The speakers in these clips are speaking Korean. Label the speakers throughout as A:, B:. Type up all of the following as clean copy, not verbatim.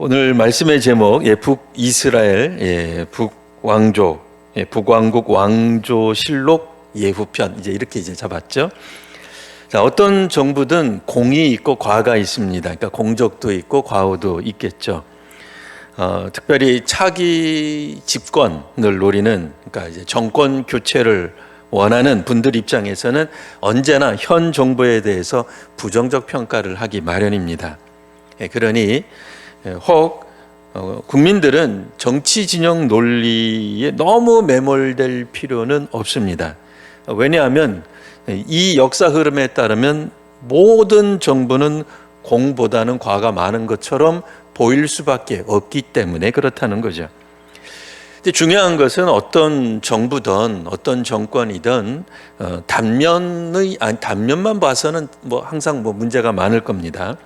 A: 오늘 말씀의 제목, 북이스라엘 북왕조, 북왕국 왕조실록 예후편, 이렇게 잡았죠. 자, 어떤 정부든 공이 있고 과가 있습니다. 그러니까 공적도 있고 과오도 있겠죠. 특별히 차기 집권을 노리는, 그러니까 이제 정권 교체를 원하는 분들 입장에서는 언제나 현 정부에 대해서 부정적 평가를 하기 마련입니다. 그러니 혹 국민들은 정치 진영 논리에 너무 매몰될 필요는 없습니다. 왜냐하면 이 역사 흐름에 따르면 모든 정부는 공보다는 과가 많은 것처럼 보일 수밖에 없기 때문에 그렇다는 거죠. 중요한 것은 어떤 정부든 어떤 정권이든 단면만 봐서는 항상 문제가 많을 겁니다.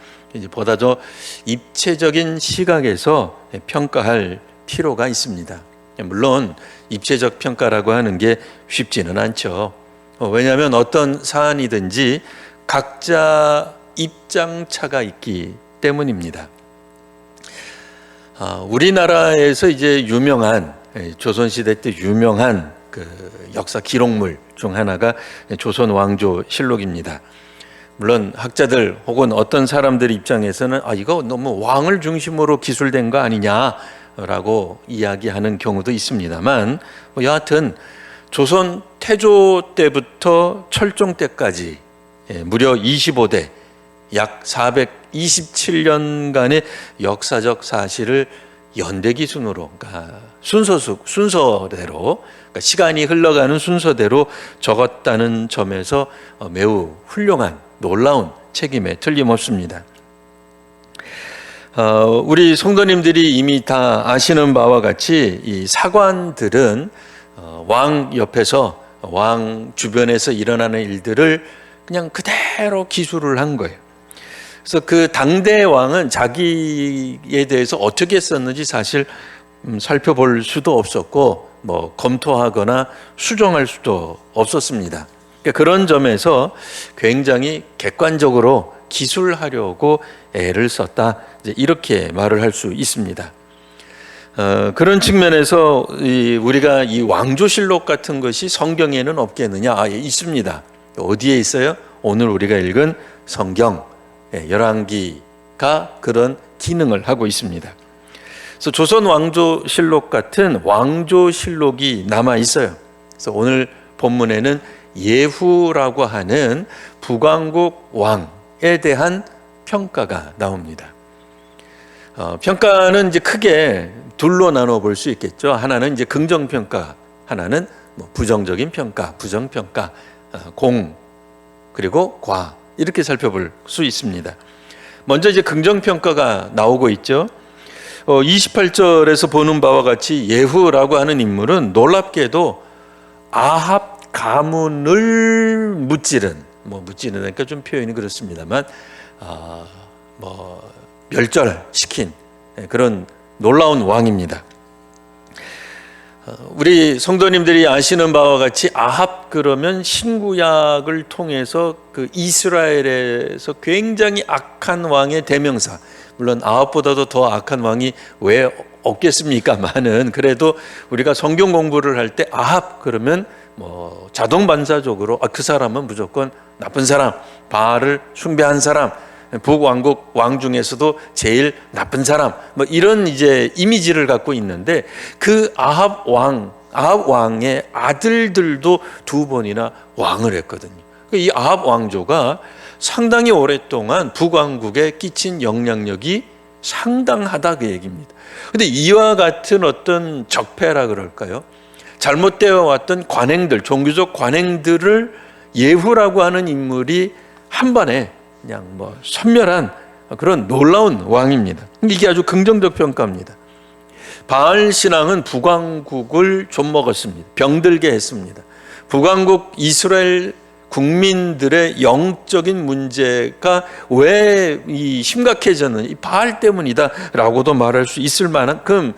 A: 보다 더 입체적인 시각에서 평가할 필요가 있습니다. 물론 입체적 평가라고 하는 게 쉽지는 않죠. 왜냐하면 어떤 사안이든지 각자 입장차가 있기 때문입니다. 우리나라에서 유명한, 조선시대 때 유명한 그 역사 기록물 중 하나가 조선 왕조 실록입니다. 물론 학자들 혹은 어떤 사람들 입장에서는 이거 너무 왕을 중심으로 기술된 거 아니냐라고 이야기하는 경우도 있습니다만, 여하튼 조선 태조 때부터 철종 때까지 무려 25대 약 427년간의 역사적 사실을 연대기순으로, 그러니까 순서대로, 그러니까 시간이 흘러가는 순서대로 적었다는 점에서 매우 훌륭한, 놀라운 책임에 틀림없습니다. 우리 성도님들이 이미 다 아시는 바와 같이 이 사관들은 왕 옆에서, 왕 주변에서 일어나는 일들을 그냥 그대로 기술을 한 거예요. 그래서 그 당대 왕은 자기에 대해서 어떻게 썼는지 사실 살펴볼 수도 없었고 검토하거나 수정할 수도 없었습니다. 그러니까 그런 점에서 굉장히 객관적으로 기술하려고 애를 썼다, 이렇게 말을 할 수 있습니다. 그런 측면에서 우리가 이 왕조실록 같은 것이 성경에는 없겠느냐? 있습니다. 어디에 있어요? 오늘 우리가 읽은 성경 열왕기가 그런 기능을 하고 있습니다. 그래서 조선 왕조실록 같은 왕조실록이 남아 있어요. 그래서 오늘 본문에는 예후라고 하는 북왕국 왕에 대한 평가가 나옵니다. 평가는 크게 둘로 나눠 볼 수 있겠죠. 하나는 긍정평가, 하나는 부정적인 평가, 부정평가, 공, 그리고 과, 이렇게 살펴볼 수 있습니다. 먼저 긍정평가가 나오고 있죠. 28절에서 보는 바와 같이 예후라고 하는 인물은 놀랍게도 아합 가문을 무찌르니까 좀 표현이 그렇습니다만, 멸절시킨 그런 놀라운 왕입니다. 우리 성도님들이 아시는 바와 같이 아합 그러면 신구약을 통해서 그 이스라엘에서 굉장히 악한 왕의 대명사, 물론 아합보다도 더 악한 왕이 왜 없겠습니까만은, 그래도 우리가 성경 공부를 할 때 아합 그러면 자동 반사적으로 그 사람은 무조건 나쁜 사람, 바알을 숭배한 사람, 북왕국 왕 중에서도 제일 나쁜 사람, 이런 이미지를 갖고 있는데, 그 아합 왕의 아들들도 두 번이나 왕을 했거든요. 이 아합 왕조가 상당히 오랫동안 북왕국에 끼친 영향력이 상당하다, 그 얘기입니다. 근데 이와 같은 어떤 적폐라 그럴까요? 잘못되어 왔던 관행들, 종교적 관행들을 예후라고 하는 인물이 한 번에 그냥 선멸한 그런 놀라운 왕입니다. 이게 아주 긍정적 평가입니다. 바알 신앙은 북왕국을 좀먹었습니다. 병들게 했습니다. 북왕국 이스라엘 국민들의 영적인 문제가 왜 심각해졌는지 이 바알 때문이다라고도 말할 수 있을 만큼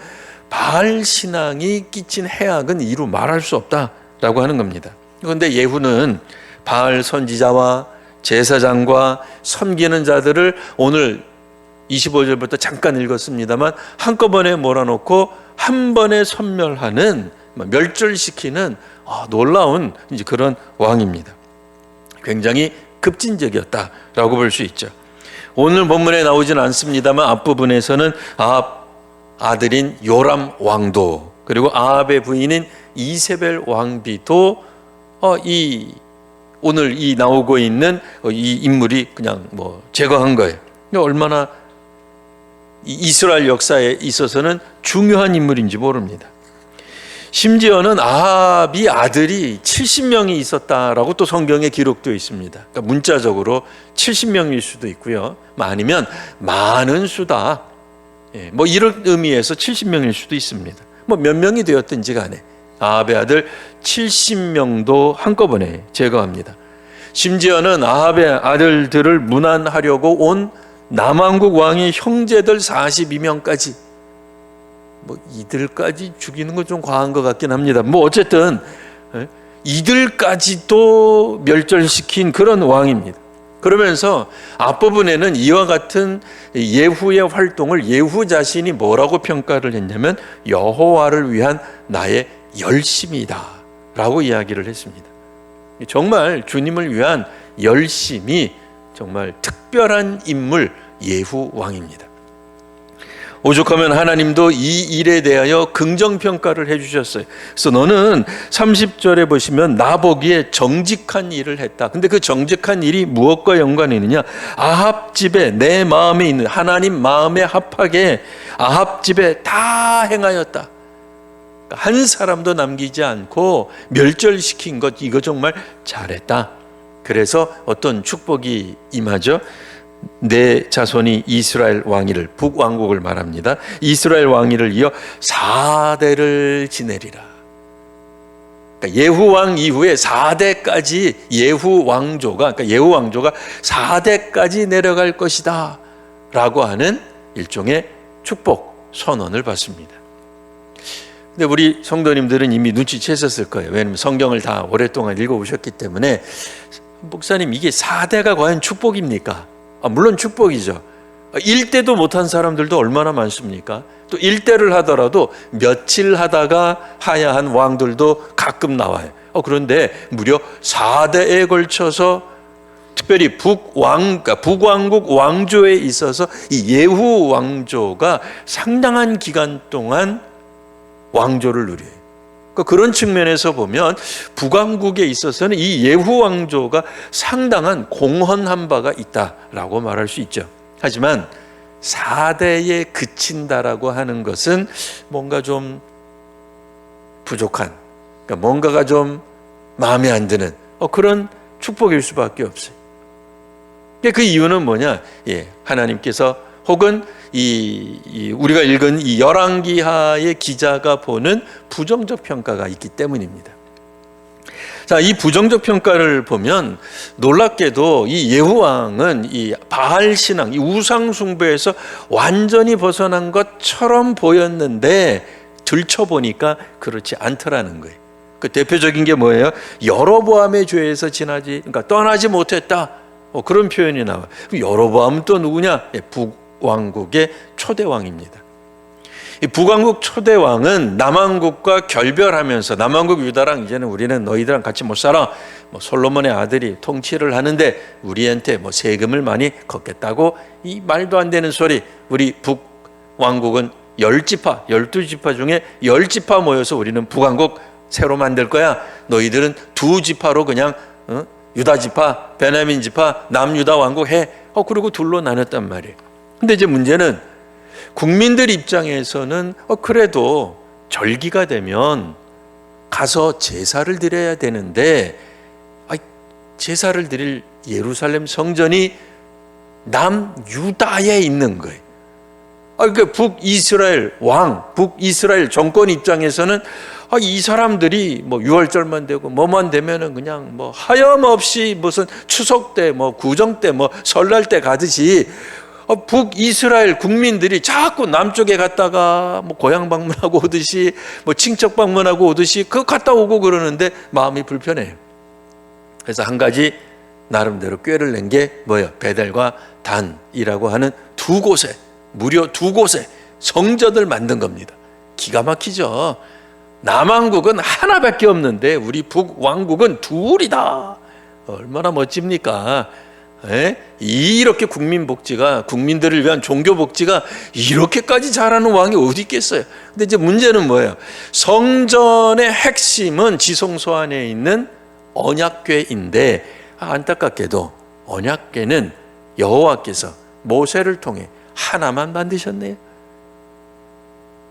A: 바알 신앙이 끼친 해악은 이루 말할 수 없다라고 하는 겁니다. 그런데 예후는 바알 선지자와 제사장과 섬기는 자들을 오늘 25절부터 잠깐 읽었습니다만 한꺼번에 몰아놓고 한 번에 섬멸하는, 멸절시키는 놀라운 이제 그런 왕입니다. 굉장히 급진적이었다라고 볼 수 있죠. 오늘 본문에 나오진 않습니다만 앞부분에서는 아합 아들인 요람 왕도, 그리고 아합의 부인인 이세벨 왕비도 오늘 이 나오고 있는 이 인물이 그냥 제거한 거예요. 얼마나 이스라엘 역사에 있어서는 중요한 인물인지 모릅니다. 심지어는 아합이 아들이 70명이 있었다라고 또 성경에 기록되어 있습니다. 그러니까 문자적으로 70명일 수도 있고요, 아니면 많은 수다, 이런 의미에서 70명일 수도 있습니다. 몇 명이 되었든지 간에 아합의 아들 70명도 한꺼번에 제거합니다. 심지어는 아합의 아들들을 문안하려고 온 남왕국 왕의 형제들 42명까지, 이들까지 죽이는 건 좀 과한 것 같긴 합니다. 어쨌든 이들까지도 멸절시킨 그런 왕입니다. 그러면서 앞부분에는 이와 같은 예후의 활동을 예후 자신이 뭐라고 평가를 했냐면 여호와를 위한 나의 열심이다 라고 이야기를 했습니다. 정말 주님을 위한 열심이 정말 특별한 인물 예후 왕입니다. 오죽하면 하나님도 이 일에 대하여 긍정평가를 해주셨어요. 그래서 너는 30절에 보시면 나 보기에 정직한 일을 했다. 근데 그 정직한 일이 무엇과 연관이 있느냐? 아합 집에, 내 마음에 있는 하나님 마음에 합하게 아합 집에 다 행하였다. 한 사람도 남기지 않고 멸절시킨 것, 이거 정말 잘했다. 그래서 어떤 축복이 임하죠. 내 자손이 이스라엘 왕위를, 북왕국을 말합니다. 이스라엘 왕위를 이어 4대를 지내리라. 그러니까 예후 왕 이후에 4대까지 예후 왕조가 4대까지 내려갈 것이다 라고 하는 일종의 축복 선언을 받습니다. 근데 우리 성도님들은 이미 눈치채셨을 거예요. 왜냐하면 성경을 다 오랫동안 읽어오셨기 때문에, 목사님 이게 4대가 과연 축복입니까? 물론 축복이죠. 1대도 못한 사람들도 얼마나 많습니까? 또 1대를 하더라도 며칠 하다가 하야한 왕들도 가끔 나와요. 그런데 무려 4대에 걸쳐서 특별히 북왕국 왕조에 있어서 이 예후 왕조가 상당한 기간 동안 왕조를 누려요. 그런 측면에서 보면 북왕국에 있어서는 이 예후 왕조가 상당한 공헌한 바가 있다라고 말할 수 있죠. 하지만 4대에 그친다라고 하는 것은 뭔가 좀 부족한, 뭔가가 좀 마음에 안 드는 그런 축복일 수밖에 없어요. 그 이유는 뭐냐? 하나님께서 혹은 우리가 읽은 이 열왕기하의 기자가 보는 부정적 평가가 있기 때문입니다. 자, 이 부정적 평가를 보면 놀랍게도 이 예후 왕은 이 바알 신앙, 이 우상 숭배에서 완전히 벗어난 것처럼 보였는데 들춰보니까 그렇지 않더라는 거예요. 그 대표적인 게 뭐예요? 여로보암의 죄에서 떠나지 못했다. 그런 표현이 나와요. 여로보암은 또 누구냐? 북왕국의 초대왕입니다. 이 북왕국 초대왕은 남왕국과 결별하면서, 남왕국 유다랑 이제는 우리는 너희들랑 같이 못 살아, 솔로몬의 아들이 통치를 하는데 우리한테 세금을 많이 걷겠다고, 이 말도 안 되는 소리. 우리 북왕국은 10지파, 12지파 중에 10지파 모여서 우리는 북왕국 새로 만들 거야. 너희들은 2지파로 그냥 유다지파, 베냐민지파, 남유다 왕국 해. 그리고 둘로 나눴단 말이에요. 근데 이제 문제는 국민들 입장에서는 그래도 절기가 되면 가서 제사를 드려야 되는데, 제사를 드릴 예루살렘 성전이 남유다에 있는 거예요. 그러니까 북이스라엘 왕, 북이스라엘 정권 입장에서는 이 사람들이 6월절만 되고 뭐만 되면은 그냥 하염없이 무슨 추석 때, 구정 때, 설날 때 가듯이 북이스라엘 국민들이 자꾸 남쪽에 갔다가 고향 방문하고 오듯이, 친척 방문하고 오듯이 갔다 오고 그러는데 마음이 불편해요. 그래서 한 가지 나름대로 꾀를 낸 게 뭐예요? 베델과 단이라고 하는 무려 두 곳에 성전을 만든 겁니다. 기가 막히죠. 남왕국은 하나밖에 없는데 우리 북왕국은 둘이다. 얼마나 멋집니까? 이렇게 국민들을 위한 종교 복지가 이렇게까지 잘하는 왕이 어디 있겠어요? 근데 이제 문제는 뭐예요? 성전의 핵심은 지성소 안에 있는 언약궤인데 안타깝게도 언약궤는 여호와께서 모세를 통해 하나만 만드셨네요.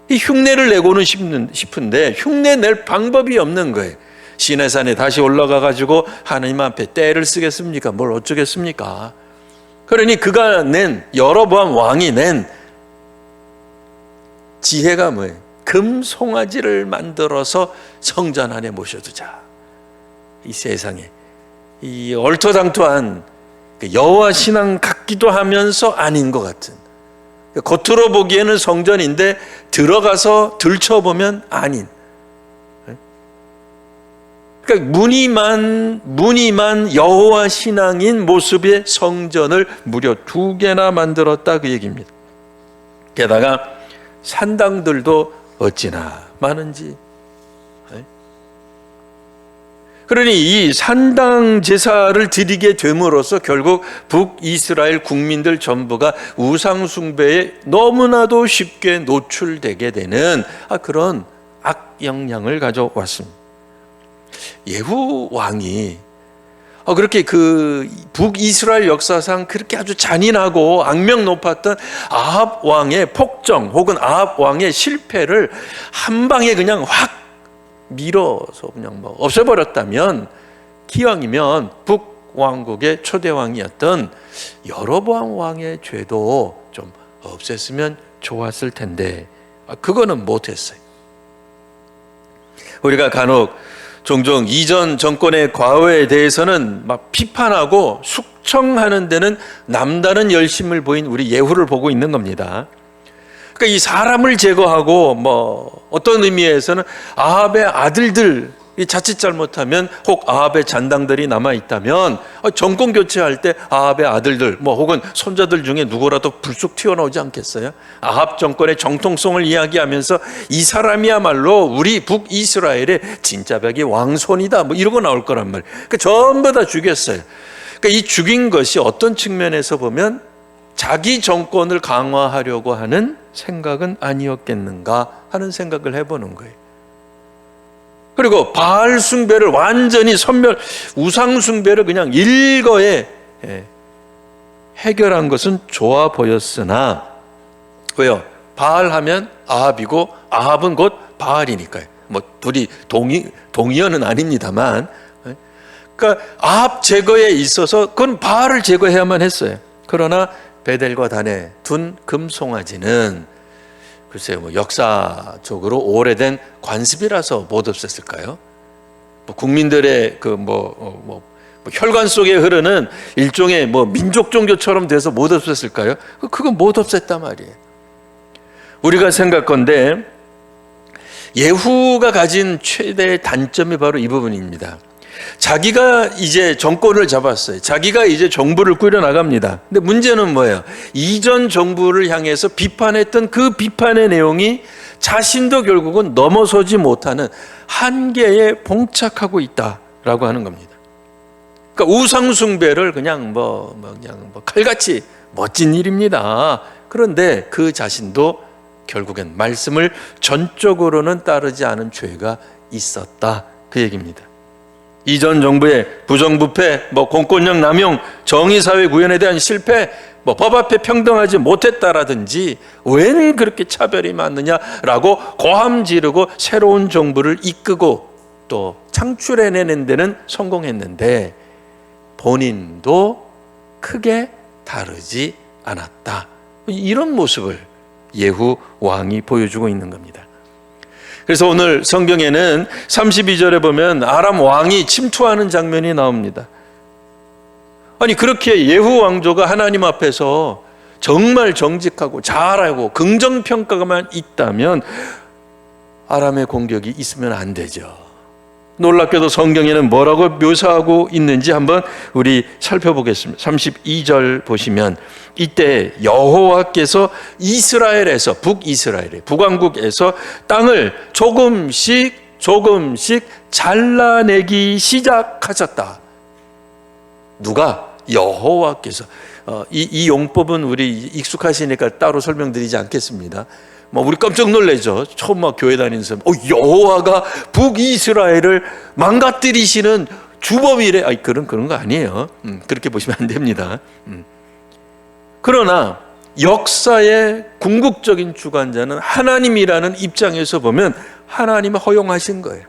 A: 이 흉내를 내고는 싶은데 흉내 낼 방법이 없는 거예요. 시내산에 다시 올라가 가지고 하나님 앞에 떼를 쓰겠습니까? 뭘 어쩌겠습니까? 그러니 그가 낸, 여로보암 왕이 낸 지혜가 뭐예요? 금송아지를 만들어서 성전 안에 모셔두자. 이 세상에 이 얼토당토한 여호와 신앙 같기도 하면서 아닌 것 같은, 겉으로 보기에는 성전인데 들어가서 들춰보면 아닌, 그러니까 무늬만 여호와 신앙인 모습의 성전을 무려 2개나 만들었다, 그 얘기입니다. 게다가 산당들도 어찌나 많은지. 그러니 이 산당 제사를 드리게 됨으로써 결국 북이스라엘 국민들 전부가 우상 숭배에 너무나도 쉽게 노출되게 되는 그런 악영향을 가져왔습니다. 예후 왕이 그렇게 그 북이스라엘 역사상 그렇게 아주 잔인하고 악명 높았던 아합 왕의 폭정 혹은 아합 왕의 실패를 한 방에 그냥 확 밀어서 그냥 없애버렸다면, 기왕이면 북왕국의 초대왕이었던 여로보암 왕의 죄도 좀 없앴으면 좋았을 텐데 그거는 못했어요. 우리가 간혹 종종 이전 정권의 과오에 대해서는 막 비판하고 숙청하는 데는 남다른 열심을 보인 우리 예후를 보고 있는 겁니다. 그러니까 이 사람을 제거하고 어떤 의미에서는 아합의 아들들 자칫 잘못하면 혹 아합의 잔당들이 남아 있다면 정권 교체할 때 아합의 아들들 혹은 손자들 중에 누구라도 불쑥 튀어나오지 않겠어요? 아합 정권의 정통성을 이야기하면서 이 사람이야말로 우리 북이스라엘의 진짜백이 왕손이다 이러고 나올 거란 말이에요. 그러니까 전부 다 죽였어요. 그러니까 이 죽인 것이 어떤 측면에서 보면 자기 정권을 강화하려고 하는 생각은 아니었겠는가 하는 생각을 해보는 거예요. 그리고 바알 숭배를 완전히 우상 숭배를 그냥 일거에 해결한 것은 좋아 보였으나, 왜요? 바알 하면 아합이고 아합은 곧 바알이니까요. 둘이 동의어는 아닙니다만, 그러니까 아합 제거에 있어서 그건 바알을 제거해야만 했어요. 그러나 베델과 단에 둔 금송아지는 글쎄요, 역사적으로 오래된 관습이라서 못 없앴을까요? 국민들의 혈관 속에 흐르는 일종의 민족 종교처럼 돼서 못 없앴을까요? 그건 못 없앴단 말이에요. 우리가 생각건대 예후가 가진 최대의 단점이 바로 이 부분입니다. 자기가 이제 정권을 잡았어요. 자기가 이제 정부를 꾸려나갑니다. 근데 문제는 뭐예요? 이전 정부를 향해서 비판했던 그 비판의 내용이 자신도 결국은 넘어서지 못하는 한계에 봉착하고 있다라고 하는 겁니다. 그러니까 우상숭배를 그냥 칼같이 멋진 일입니다. 그런데 그 자신도 결국엔 말씀을 전적으로는 따르지 않은 죄가 있었다, 그 얘기입니다. 이전 정부의 부정부패, 공권력 남용, 정의사회 구현에 대한 실패, 법 앞에 평등하지 못했다라든지 웬 그렇게 차별이 많느냐라고 고함 지르고 새로운 정부를 이끄고 또 창출해내는 데는 성공했는데 본인도 크게 다르지 않았다. 이런 모습을 예후 왕이 보여주고 있는 겁니다. 그래서 오늘 성경에는 32절에 보면 아람 왕이 침투하는 장면이 나옵니다. 아니, 그렇게 예후 왕조가 하나님 앞에서 정말 정직하고 잘하고 긍정평가만 있다면 아람의 공격이 있으면 안 되죠. 놀랍게도 성경에는 뭐라고 묘사하고 있는지 한번 우리 살펴보겠습니다. 32절 보시면 이때 여호와께서 이스라엘에서 북이스라엘의 북왕국에서 땅을 조금씩 잘라내기 시작하셨다. 누가? 여호와께서. 이 용법은 우리 익숙하시니까 따로 설명드리지 않겠습니다. 우리 깜짝 놀라죠. 처음 교회 다니는 사람, 여호와가 북이스라엘을 망가뜨리시는 주범이래. 그런 거 아니에요. 그렇게 보시면 안 됩니다. 그러나 역사의 궁극적인 주관자는 하나님이라는 입장에서 보면 하나님이 허용하신 거예요.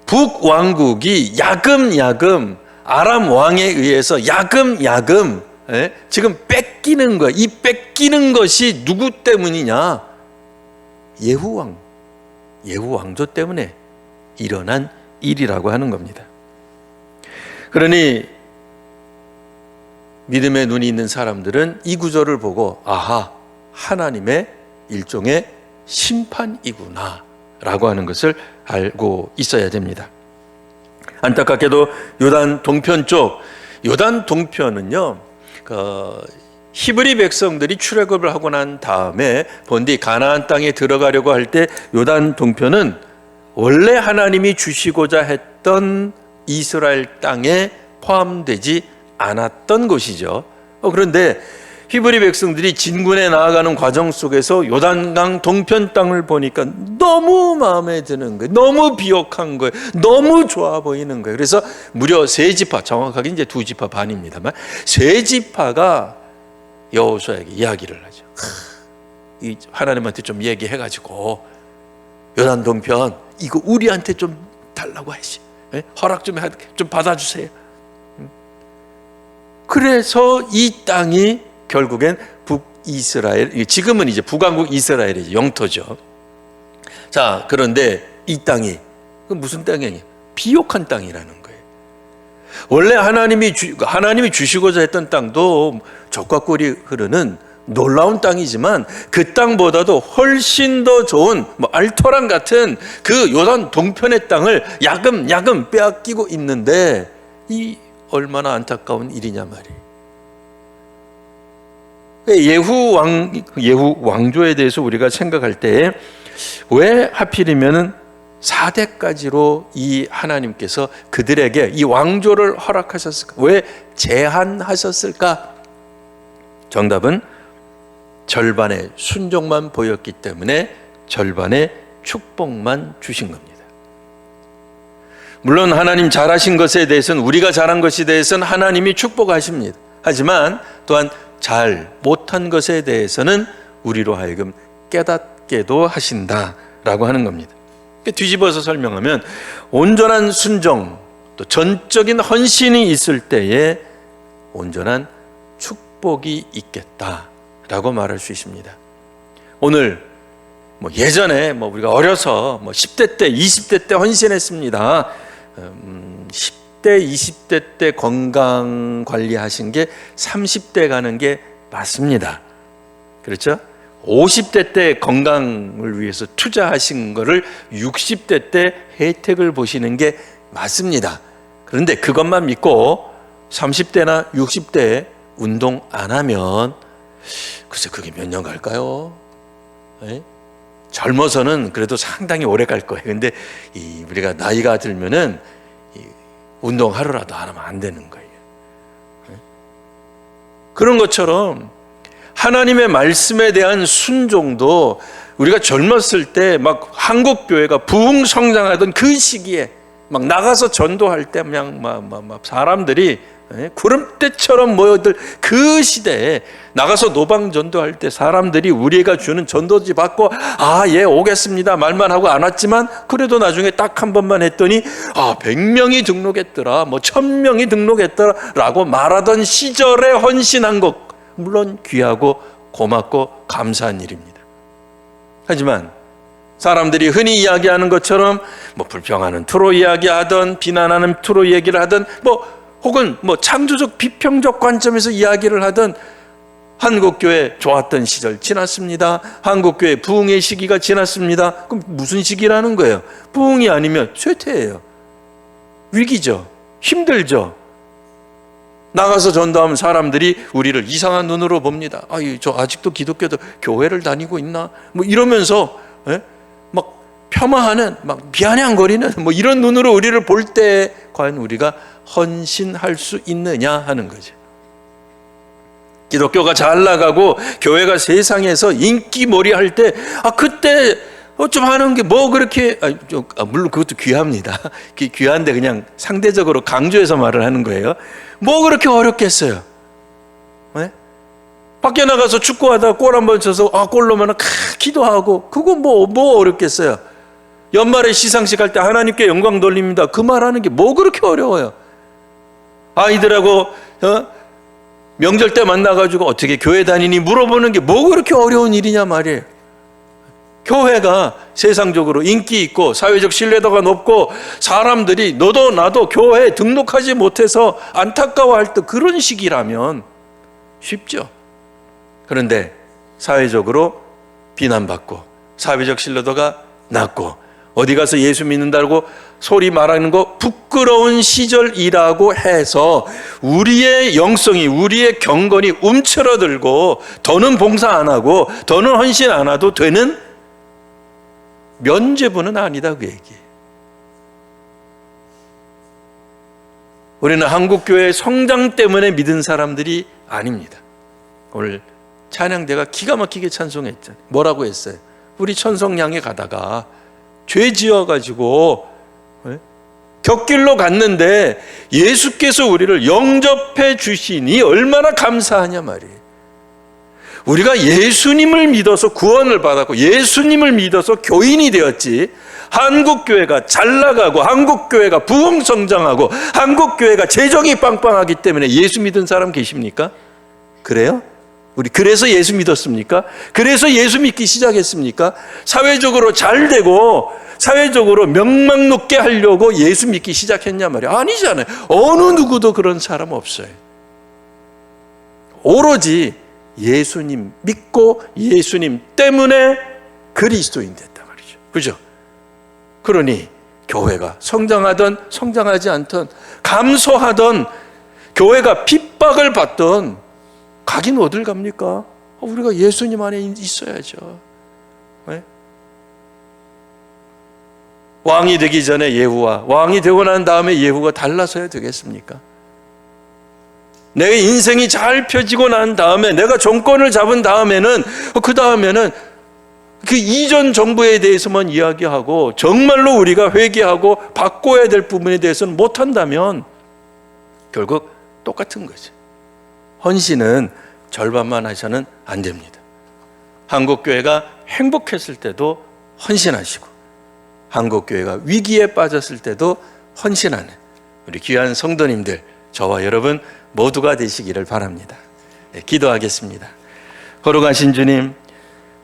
A: 북왕국이 야금야금 아람 왕에 의해서 야금야금 지금 뺏기는 거야. 이 뺏기는 것이 누구 때문이냐? 예후 왕조 때문에 일어난 일이라고 하는 겁니다. 그러니 믿음의 눈이 있는 사람들은 이 구절을 보고 아하, 하나님의 일종의 심판이구나 라고 하는 것을 알고 있어야 됩니다. 안타깝게도 요단 동편 쪽, 요단 동편은요, 히브리 백성들이 출애굽을 하고 난 다음에 본디 가나안 땅에 들어가려고 할 때 요단 동편은 원래 하나님이 주시고자 했던 이스라엘 땅에 포함되지 않았던 곳이죠. 그런데 히브리 백성들이 진군에 나아가는 과정 속에서 요단강 동편 땅을 보니까 너무 마음에 드는 거예요. 너무 비옥한 거예요. 너무 좋아 보이는 거예요. 그래서 무려 세 지파, 정확하게 이제 두 지파 반입니다만, 세 지파가 여호수아에게 이야기를 하죠. 이 하나님한테 좀 얘기해가지고 요단 동편 이거 우리한테 좀 달라고 하시. 허락 좀 받아주세요. 그래서 이 땅이 결국엔 북이스라엘, 지금은 이제 북왕국 이스라엘의 영토죠. 자, 그런데 이 땅이 무슨 땅이냐? 비옥한 땅이라는 거예요. 원래 하나님이 주시고자 했던 땅도 젖과 꿀이 흐르는 놀라운 땅이지만 그 땅보다도 훨씬 더 좋은 알토란 같은 그 요단 동편의 땅을 야금 빼앗기고 있는데 이 얼마나 안타까운 일이냐 말이에요. 예후 왕조에 대해서 우리가 생각할 때 왜 하필이면은 4대까지로 이 하나님께서 그들에게 이 왕조를 허락하셨을까? 왜 제한하셨을까? 정답은 절반의 순종만 보였기 때문에 절반의 축복만 주신 겁니다. 물론 하나님 잘하신 것에 대해서는, 우리가 잘한 것에 대해서는 하나님이 축복하십니다. 하지만 또한 잘 못한 것에 대해서는 우리로 하여금 깨닫게도 하신다라고 하는 겁니다. 뒤집어서 설명하면 온전한 순종, 또 전적인 헌신이 있을 때에 온전한 축복이 있겠다라고 말할 수 있습니다. 오늘 예전에 우리가 어려서 10대 때, 20대 때 헌신했습니다. 10대, 20대 때 건강 관리하신 게 30대 가는 게 맞습니다. 그렇죠? 50대 때 건강을 위해서 투자하신 거를 60대 때 혜택을 보시는 게 맞습니다. 그런데 그것만 믿고 30대나 60대에 운동 안 하면 글쎄 그게 몇 년 갈까요? 네? 젊어서는 그래도 상당히 오래 갈 거예요. 근데 우리가 나이가 들면은 운동 하루라도 안 하면 안 되는 거예요. 그런 것처럼 하나님의 말씀에 대한 순종도 우리가 젊었을 때 한국 교회가 부흥 성장하던 그 시기에 나가서 전도할 때 그냥 사람들이 구름대처럼 모여들 그 시대에 나가서 노방 전도할 때 사람들이 우리가 주는 전도지 받고 예 오겠습니다 말만 하고 안 왔지만 그래도 나중에 딱 한 번만 했더니 100명이 등록했더라 1000명이 등록했더라 라고 말하던 시절에 헌신한 것 물론 귀하고 고맙고 감사한 일입니다. 하지만 사람들이 흔히 이야기하는 것처럼 불평하는 투로 이야기하든 비난하는 투로 얘기를 하든 혹은 창조적 비평적 관점에서 이야기를 하든 한국교회 좋았던 시절 지났습니다. 한국교회 부흥의 시기가 지났습니다. 그럼 무슨 시기라는 거예요? 부흥이 아니면 쇠퇴예요. 위기죠. 힘들죠. 나가서 전도하면 사람들이 우리를 이상한 눈으로 봅니다. 저 아직도 기독교도 교회를 다니고 있나? 뭐 이러면서 막 폄하하는, 막 비아냥거리는 뭐 이런 눈으로 우리를 볼 때 과연 우리가 헌신할 수 있느냐 하는 거죠. 기독교가 잘 나가고 교회가 세상에서 인기몰이 할 때 그때 좀 하는 게 뭐 그렇게 물론 그것도 귀합니다. 귀한데 그냥 상대적으로 강조해서 말을 하는 거예요. 뭐 그렇게 어렵겠어요? 네? 밖에 나가서 축구하다가 골 한번 쳐서 골 넣으면 기도하고 그거 뭐 어렵겠어요? 연말에 시상식 할 때 하나님께 영광 돌립니다. 그 말하는 게 뭐 그렇게 어려워요? 아이들하고 명절 때 만나가지고 어떻게 교회 다니니 물어보는 게 뭐 그렇게 어려운 일이냐 말이에요. 교회가 세상적으로 인기 있고 사회적 신뢰도가 높고 사람들이 너도 나도 교회에 등록하지 못해서 안타까워할 때 그런 시기라면 쉽죠. 그런데 사회적으로 비난받고 사회적 신뢰도가 낮고 어디 가서 예수 믿는다고 소리 말하는 거 부끄러운 시절이라고 해서 우리의 영성이, 우리의 경건이 움츠러들고 더는 봉사 안 하고 더는 헌신 안 해도 되는 면죄부는 아니다, 그 얘기예요. 우리는 한국교회의 성장 때문에 믿은 사람들이 아닙니다. 오늘 찬양대가 기가 막히게 찬송했잖아요. 뭐라고 했어요? 우리 천성양에 가다가 죄 지어가지고 곁길로 갔는데 예수께서 우리를 영접해 주시니 얼마나 감사하냐 말이에요. 우리가 예수님을 믿어서 구원을 받았고 예수님을 믿어서 교인이 되었지, 한국교회가 잘 나가고 한국교회가 부흥성장하고 한국교회가 재정이 빵빵하기 때문에 예수 믿은 사람 계십니까? 그래요? 우리 그래서 예수 믿었습니까? 그래서 예수 믿기 시작했습니까? 사회적으로 잘 되고 사회적으로 명망 높게 하려고 예수 믿기 시작했냐 말이야. 아니잖아요. 어느 누구도 그런 사람 없어요. 오로지 예수님 믿고 예수님 때문에 그리스도인 됐단 말이죠. 그죠? 그러니 교회가 성장하든 성장하지 않든 감소하든 교회가 핍박을 받든 가긴 어딜 갑니까? 우리가 예수님 안에 있어야죠. 네? 왕이 되기 전에 예후와 왕이 되고 난 다음에 예후가 달라서야 되겠습니까? 내 인생이 잘 펴지고 난 다음에 내가 정권을 잡은 다음에는 그 다음에는 그 이전 정부에 대해서만 이야기하고 정말로 우리가 회개하고 바꿔야 될 부분에 대해서는 못한다면 결국 똑같은 거죠. 헌신은 절반만 하셔는 안 됩니다. 한국교회가 행복했을 때도 헌신하시고 한국교회가 위기에 빠졌을 때도 헌신하는 우리 귀한 성도님들, 저와 여러분 모두가 되시기를 바랍니다. 네, 기도하겠습니다. 거룩하신 주님,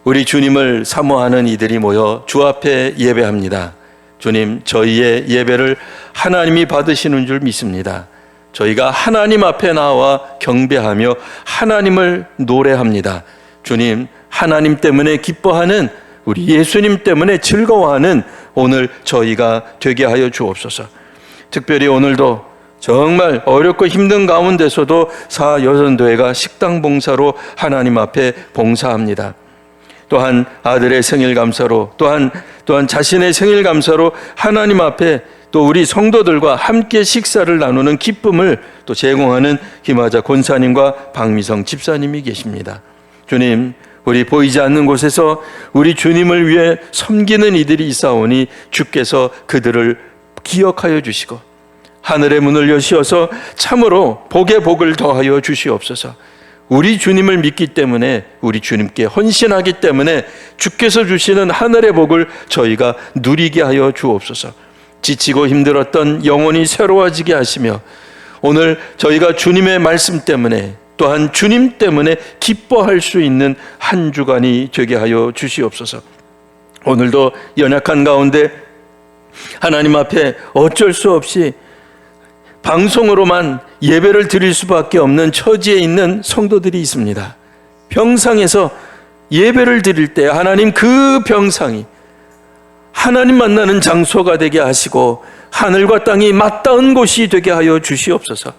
A: 우리 주님을 사모하는 이들이 모여 주 앞에 예배합니다. 주님, 저희의 예배를 하나님이 받으시는 줄 믿습니다. 저희가 하나님 앞에 나와 경배하며 하나님을 노래합니다. 주님, 하나님 때문에 기뻐하는, 우리 예수님 때문에 즐거워하는 오늘 저희가 되게 하여 주옵소서. 특별히 오늘도 정말 어렵고 힘든 가운데서도 사여선교회가 식당 봉사로 하나님 앞에 봉사합니다. 또한 아들의 생일 감사로, 또한 자신의 생일 감사로 하나님 앞에 또 우리 성도들과 함께 식사를 나누는 기쁨을 또 제공하는 김하자 권사님과 박미성 집사님이 계십니다. 주님, 우리 보이지 않는 곳에서 우리 주님을 위해 섬기는 이들이 있사오니 주께서 그들을 기억하여 주시고 하늘의 문을 여시어서 참으로 복의 복을 더하여 주시옵소서. 우리 주님을 믿기 때문에, 우리 주님께 헌신하기 때문에 주께서 주시는 하늘의 복을 저희가 누리게 하여 주옵소서. 지치고 힘들었던 영혼이 새로워지게 하시며 오늘 저희가 주님의 말씀 때문에 또한 주님 때문에 기뻐할 수 있는 한 주간이 되게 하여 주시옵소서. 오늘도 연약한 가운데 하나님 앞에 어쩔 수 없이 방송으로만 예배를 드릴 수밖에 없는 처지에 있는 성도들이 있습니다. 병상에서 예배를 드릴 때 하나님 그 병상이 하나님 만나는 장소가 되게 하시고 하늘과 땅이 맞닿은 곳이 되게 하여 주시옵소서.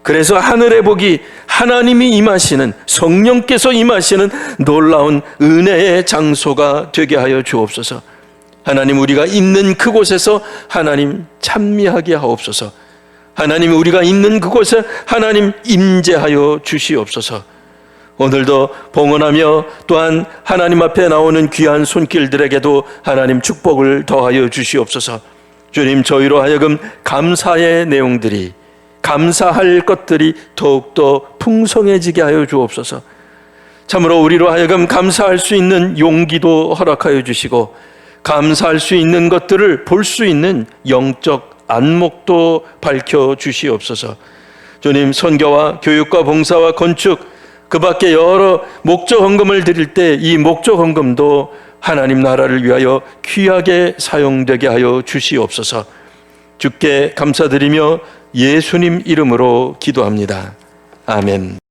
A: 그래서 하늘의 복이 하나님이 임하시는, 성령께서 임하시는 놀라운 은혜의 장소가 되게 하여 주옵소서. 하나님, 우리가 있는 그곳에서 하나님 찬미하게 하옵소서. 하나님, 우리가 있는 그곳에 하나님 임재하여 주시옵소서. 오늘도 봉헌하며 또한 하나님 앞에 나오는 귀한 손길들에게도 하나님 축복을 더하여 주시옵소서. 주님, 저희로 하여금 감사의 내용들이, 감사할 것들이 더욱더 풍성해지게 하여 주옵소서. 참으로 우리로 하여금 감사할 수 있는 용기도 허락하여 주시고, 감사할 수 있는 것들을 볼 수 있는 영적 안목도 밝혀 주시옵소서. 주님, 선교와 교육과 봉사와 건축, 그 밖에 여러 목적 헌금을 드릴 때 이 목적 헌금도 하나님 나라를 위하여 귀하게 사용되게 하여 주시옵소서. 주께 감사드리며 예수님 이름으로 기도합니다. 아멘.